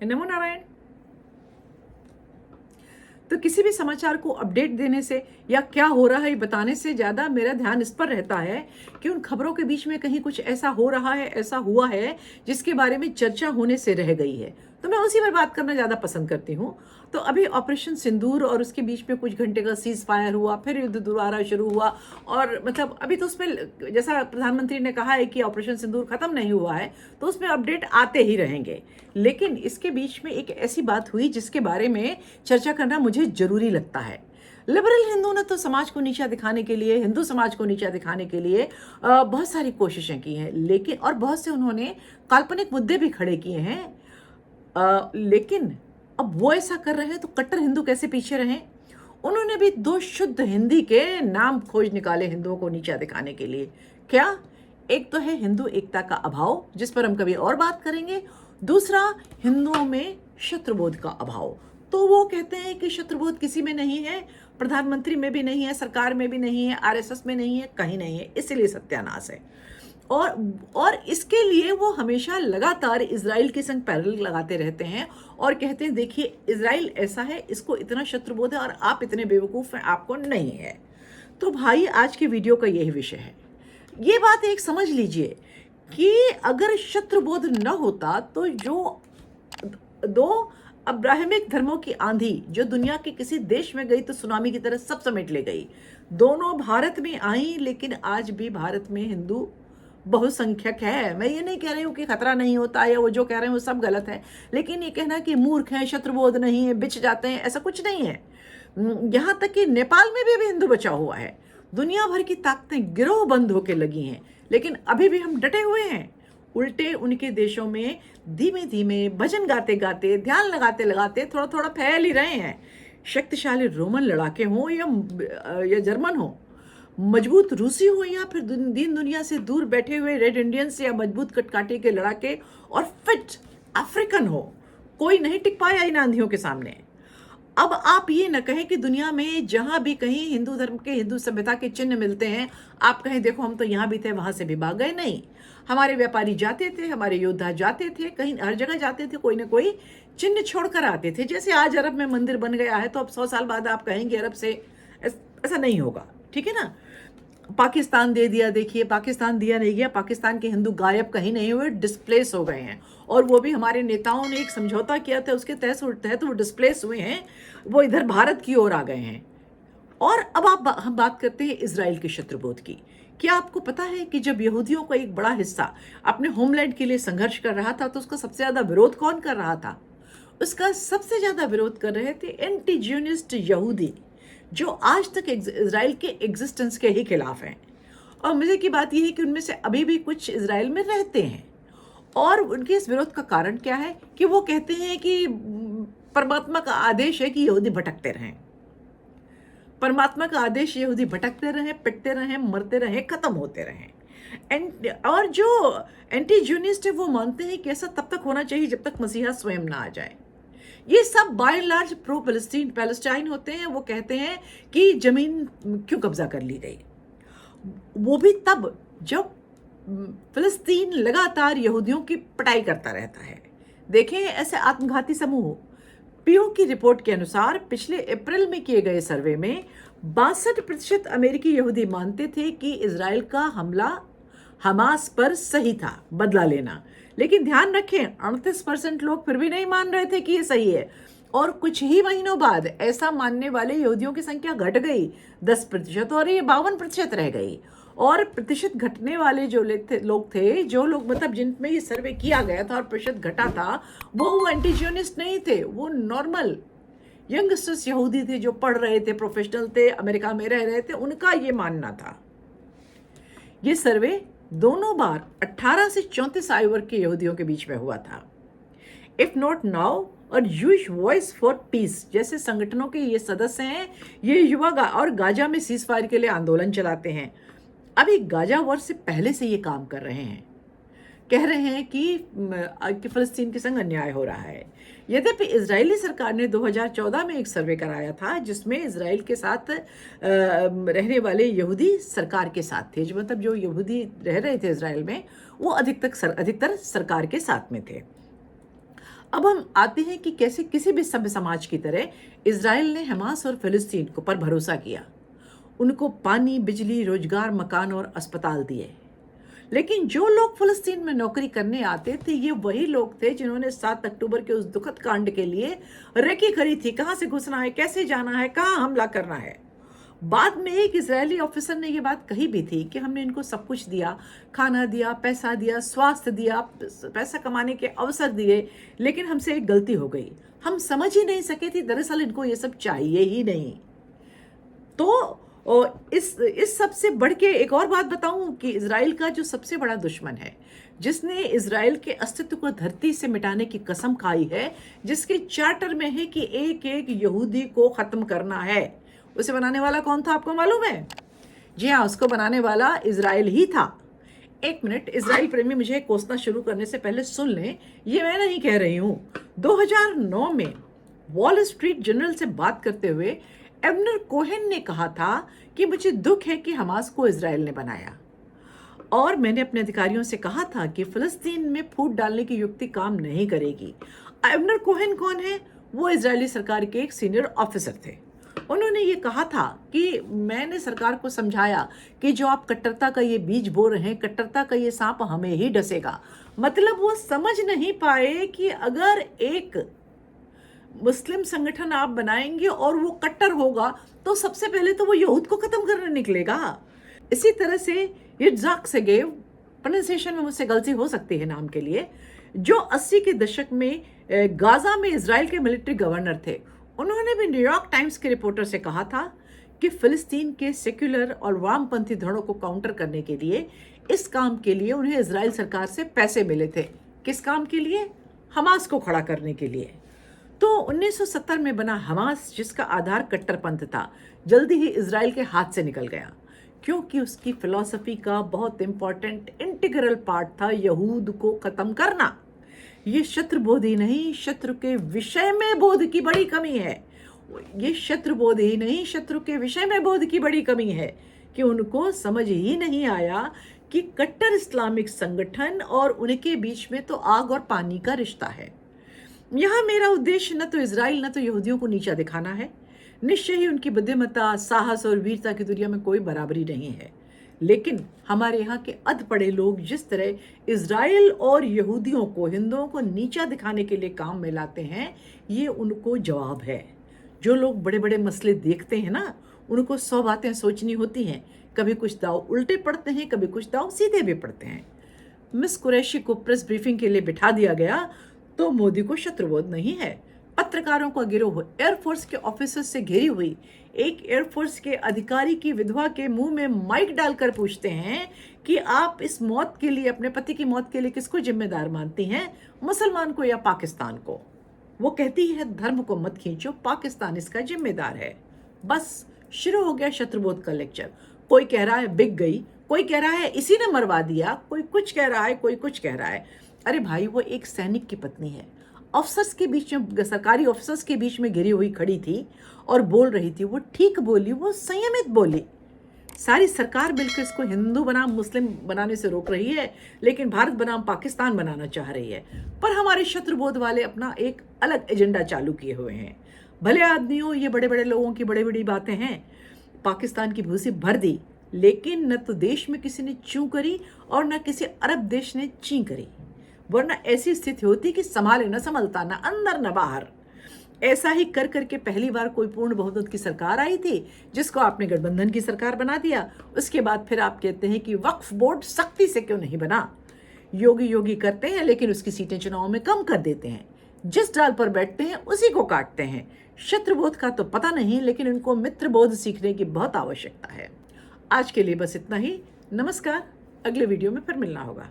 नमो नारायण। तो किसी भी समाचार को अपडेट देने से या क्या हो रहा है बताने से ज़्यादा मेरा ध्यान इस पर रहता है कि उन खबरों के बीच में कहीं कुछ ऐसा हो रहा है, ऐसा हुआ है जिसके बारे में चर्चा होने से रह गई है, तो मैं उसी पर बात करना ज़्यादा पसंद करती हूँ। तो अभी ऑपरेशन सिंदूर और उसके बीच में कुछ घंटे का सीज फायर हुआ, फिर युद्ध दोबारा शुरू हुआ, और मतलब अभी तो उसमें जैसा प्रधानमंत्री ने कहा है कि ऑपरेशन सिंदूर खत्म नहीं हुआ है, तो उसमें अपडेट आते ही रहेंगे। लेकिन इसके बीच में एक ऐसी बात हुई जिसके बारे में चर्चा करना मुझे जरूरी लगता है। लिबरल हिंदू ने तो समाज को नीचा दिखाने के लिए, हिंदू समाज को नीचा दिखाने के लिए बहुत सारी कोशिशें की हैं, लेकिन और बहुत से उन्होंने काल्पनिक मुद्दे भी खड़े किए हैं। लेकिन अब वो ऐसा कर रहे हैं तो कट्टर हिंदू कैसे पीछे रहें? उन्होंने भी दो शुद्ध हिंदी के नाम खोज निकाले हिंदुओं को नीचा दिखाने के लिए। क्या? एक तो है हिंदू एकता का अभाव, जिस पर हम कभी और बात करेंगे। दूसरा, हिंदुओं में शत्रुबोध का अभाव। तो वो कहते हैं कि शत्रुबोध किसी में नहीं है, प्रधानमंत्री में भी नहीं है, सरकार में भी नहीं है, आरएसएस में नहीं है, कहीं नहीं है, इसलिए सत्यानाश है। और इसके लिए वो हमेशा लगातार इजराइल के संग पैरेलल लगाते रहते हैं और कहते हैं देखिए इजराइल ऐसा है, इसको इतना शत्रुबोध है और आप इतने बेवकूफ़ हैं, आपको नहीं है। तो भाई आज के वीडियो का यही विषय है। ये बात एक समझ लीजिए कि अगर शत्रुबोध न होता तो जो दो अब्राहमिक धर्मों की आंधी जो दुनिया के किसी देश में गई तो सुनामी की तरह सब समेट ले गई, दोनों भारत में आई, लेकिन आज भी भारत में हिंदू बहुसंख्यक है। मैं ये नहीं कह रही हूँ कि खतरा नहीं होता या वो जो कह रहे हैं वो सब गलत है, लेकिन ये कहना कि मूर्ख हैं, शत्रुबोध नहीं है, बिछ जाते हैं, ऐसा कुछ नहीं है। यहाँ तक कि नेपाल में भी हिंदू बचा हुआ है। दुनिया भर की ताकतें गिरोह बंद होकर लगी हैं, लेकिन अभी भी हम डटे हुए हैं। उल्टे उनके देशों में धीमे धीमे भजन गाते गाते, ध्यान लगाते लगाते थोड़ा थोड़ा फैल ही रहे हैं। शक्तिशाली रोमन लड़ाके हों या जर्मन हो, मजबूत रूसी हो या फिर दीन दुनिया से दूर बैठे हुए रेड इंडियंस या मजबूत कटकाटे के लड़ाके और फिट अफ्रीकन हो, कोई नहीं टिक पाया इन आंधियों के सामने। अब आप ये न कहें कि दुनिया में जहां भी कहीं हिंदू धर्म के, हिंदू सभ्यता के चिन्ह मिलते हैं, आप कहें देखो हम तो यहाँ भी थे, वहां से भी भाग गए। नहीं, हमारे व्यापारी जाते थे, हमारे योद्धा जाते थे, कहीं हर जगह जाते थे, कोई ना कोई चिन्ह छोड़कर आते थे। जैसे आज अरब में मंदिर बन गया है तो अब 100 साल बाद आप कहेंगे अरब से, ऐसा नहीं होगा, ठीक है ना। पाकिस्तान दे दिया, देखिए पाकिस्तान दिया नहीं गया, पाकिस्तान के हिंदू गायब कहीं नहीं हुए, डिस्प्लेस हो गए हैं। और वो भी हमारे नेताओं ने एक समझौता किया था, उसके तहत वो डिस्प्लेस हुए हैं, वो इधर भारत की ओर आ गए हैं। और अब हम बात करते हैं इजराइल के शत्रुबोध की। क्या आपको पता है कि जब यहूदियों का एक बड़ा हिस्सा अपने होमलैंड के लिए संघर्ष कर रहा था तो उसका सबसे ज्यादा विरोध कौन कर रहा था? उसका सबसे ज्यादा विरोध कर रहे थे एंटी ज्यूनिस्ट यहूदी, जो आज तक इजराइल के एग्जिस्टेंस के ही खिलाफ हैं। और मजे की बात यह है कि उनमें से अभी भी कुछ इजराइल में रहते हैं। और उनके इस विरोध का कारण क्या है कि वो कहते हैं कि परमात्मा का आदेश है कि यहूदी भटकते रहें। परमात्मा का आदेश यहूदी भटकते रहें, पिटते रहें, मरते रहें, खत्म होते रहें। और जो एंटी ज्यूनिस्ट है वो मानते हैं कि ऐसा तब तक होना चाहिए जब तक मसीहा स्वयं ना आ जाए। ये सब by and large pro Palestine होते हैं। वो कहते हैं कि जमीन क्यों कब्जा कर ली गई, वो भी तब जब फिलिस्तीन लगातार यहूदियों की पिटाई करता रहता है। देखें ऐसे आत्मघाती समूह। पीओ की रिपोर्ट के अनुसार पिछले अप्रैल में किए गए सर्वे में 62% अमेरिकी यहूदी मानते थे कि इजराइल का हमला हमास पर सही था, बदला लेना। लेकिन ध्यान रखें 38% लोग फिर भी नहीं मान रहे थे कि ये सही है। और कुछ ही महीनों बाद ऐसा मानने वाले यहूदियों की संख्या घट गई 10% और ये 52% रह गई। और प्रतिशत घटने वाले जो लोग थे, जो लोग मतलब जिनमें ये सर्वे किया गया था और प्रतिशत घटा था, वो एंटीजियोनिस्ट नहीं थे, वो नॉर्मल यंगस्टर्स यहूदी थे जो पढ़ रहे थे, प्रोफेशनल थे, अमेरिका में रह रहे थे, उनका ये मानना था। ये सर्वे दोनों बार 18 से 34 आयु वर्ग के यहूदियों के बीच में हुआ था। इफ नॉट नाउ और यूश वॉइस फॉर पीस जैसे संगठनों के ये सदस्य हैं। ये युवा और गाजा में सीज फायर के लिए आंदोलन चलाते हैं। अभी गाजा वॉर से पहले से ये काम कर रहे हैं, कह रहे हैं कि फिलिस्तीन के संग अन्याय हो रहा है। यद्यपि इजरायली सरकार ने 2014 में एक सर्वे कराया था जिसमें इजराइल के साथ रहने वाले यहूदी सरकार के साथ थे, जो मतलब जो यहूदी रह रहे थे इजराइल में, वो अधिकतर सरकार के साथ में थे। अब हम आते हैं कि कैसे किसी भी सभ्य समाज की तरह इजराइल ने हमास और फिलिस्तीन को पर भरोसा किया, उनको पानी, बिजली, रोजगार, मकान और अस्पताल दिए। लेकिन जो लोग फिलिस्तीन में नौकरी करने आते थे, ये वही लोग थे जिन्होंने 7 अक्टूबर के उस दुखद कांड के लिए रेकी करी थी, कहां से घुसना है, कैसे जाना है, कहां हमला करना है। बाद में एक इजरायली ऑफिसर ने ये बात कही भी थी कि हमने इनको सब कुछ दिया, खाना दिया, पैसा दिया, स्वास्थ्य दिया, पैसा कमाने के अवसर दिए, लेकिन हमसे एक गलती हो गई, हम समझ ही नहीं सके थे दरअसल इनको ये सब चाहिए ही नहीं। तो इस सब से बढ़ के एक और बात बताऊं कि इजराइल का जो सबसे बड़ा दुश्मन है, जिसने इजराइल के अस्तित्व को धरती से मिटाने की कसम खाई है, जिसके चार्टर में है कि एक एक यहूदी को खत्म करना है, उसे बनाने वाला कौन था आपको मालूम है? जी हाँ, उसको बनाने वाला इजराइल ही था। एक मिनट, इजराइल प्रेमी मुझे कोसना शुरू करने से पहले सुन लें, ये मैं नहीं कह रही हूं। 2009 में वॉल स्ट्रीट जर्नल से बात करते हुए एबनर कोहेन ने कहा था कि मुझे दुख है कि हमास को इजराइल ने बनाया, और मैंने अपने अधिकारियों से कहा था कि फिलिस्तीन में फूट डालने की युक्ति काम नहीं करेगी। एबनर कोहेन कौन है? वो इजरायली सरकार के एक सीनियर ऑफिसर थे। उन्होंने ये कहा था कि मैंने सरकार को समझाया कि जो आप कट्टरता का ये बीज बो रहे हैं, कट्टरता का ये सांप हमें ही डसेगा। मतलब वो समझ नहीं पाए कि अगर एक मुस्लिम संगठन आप बनाएंगे और वो कट्टर होगा तो सबसे पहले तो वो यहूद को खत्म करने निकलेगा। इसी तरह से यित्ज़हाक सेगेव, प्रोनाउंसिएशन में मुझसे गलती हो सकती है नाम के लिए, जो 80 के दशक में गाजा में इजराइल के मिलिट्री गवर्नर थे, उन्होंने भी न्यूयॉर्क टाइम्स के रिपोर्टर से कहा था कि फिलिस्तीन के सेक्युलर और वामपंथी धड़ों को काउंटर करने के लिए, इस काम के लिए उन्हें इजराइल सरकार से पैसे मिले थे। किस काम के लिए? हमास को खड़ा करने के लिए। तो 1970 में बना हमास, जिसका आधार कट्टरपंथ था, जल्दी ही इजराइल के हाथ से निकल गया, क्योंकि उसकी फिलॉसफी का बहुत इंपॉर्टेंट इंटीग्रल पार्ट था यहूद को खत्म करना। ये शत्रुबोध ही नहीं, शत्रु के विषय में बोध की बड़ी कमी है। ये शत्रुबोध ही नहीं, शत्रु के विषय में बोध की बड़ी कमी है कि उनको समझ ही नहीं आया कि कट्टर इस्लामिक संगठन और उनके बीच में तो आग और पानी का रिश्ता है। यहाँ मेरा उद्देश्य न तो इजराइल न तो यहूदियों को नीचा दिखाना है। निश्चय ही उनकी बुद्धिमत्ता, साहस और वीरता की दुनिया में कोई बराबरी नहीं है, लेकिन हमारे यहाँ के अधपढ़े लोग जिस तरह इजराइल और यहूदियों को, हिंदुओं को नीचा दिखाने के लिए काम में लाते हैं, ये उनको जवाब है। जो लोग बड़े बड़े मसले देखते हैं ना, उनको 100 बातें सोचनी होती हैं। कभी कुछ दाव उल्टे पड़ते हैं, कभी कुछ दाव सीधे भी पड़ते हैं। मिस कुरैशी को प्रेस ब्रीफिंग के लिए बिठा दिया गया तो मोदी को शत्रुबोध नहीं है। पत्रकारों का गिरोह एयरफोर्स के ऑफिसर्स से घिरी हुई एक एयरफोर्स के अधिकारी की विधवा के मुंह में माइक डालकर पूछते हैं कि आप इस मौत के लिए, अपने पति की मौत के लिए किसको जिम्मेदार मानती हैं, मुसलमान को या पाकिस्तान को? वो कहती है धर्म को मत खींचो, पाकिस्तान इसका जिम्मेदार है। बस शुरू हो गया शत्रुबोध का लेक्चर। कोई कह रहा है बिक गई, कोई कह रहा है इसी ने मरवा दिया, कोई कुछ कह रहा है, कोई कुछ कह रहा है। अरे भाई, वो एक सैनिक की पत्नी है, ऑफिसर्स के बीच में, सरकारी ऑफिसर्स के बीच में घिरी हुई खड़ी थी और बोल रही थी। वो ठीक बोली, वो संयमित बोली। सारी सरकार मिलकर इसको हिंदू बनाम मुस्लिम बनाने से रोक रही है, लेकिन भारत बनाम पाकिस्तान बनाना चाह रही है। पर हमारे शत्रुबोध वाले अपना एक अलग एजेंडा चालू किए हुए हैं। भले आदमियों, ये बड़े बड़े लोगों की बड़ी बड़ी बातें हैं। पाकिस्तान की भूसी भर दी, लेकिन न तो देश में किसी ने चूं करी और न किसी अरब देश ने ची करी, वरना ऐसी स्थिति होती कि संभाले न संभलता, न अंदर न बाहर। ऐसा ही कर करके पहली बार कोई पूर्ण बहुमत की सरकार आई थी, जिसको आपने गठबंधन की सरकार बना दिया। उसके बाद फिर आप कहते हैं कि वक्फ बोर्ड सख्ती से क्यों नहीं बना। योगी योगी करते हैं, लेकिन उसकी सीटें चुनाव में कम कर देते हैं। जिस डाल पर बैठते हैं उसी को काटते हैं। शत्रुबोध का तो पता नहीं, लेकिन उनको मित्रबोध सीखने की बहुत आवश्यकता है। आज के लिए बस इतना ही। नमस्कार, अगले वीडियो में फिर मिलना होगा।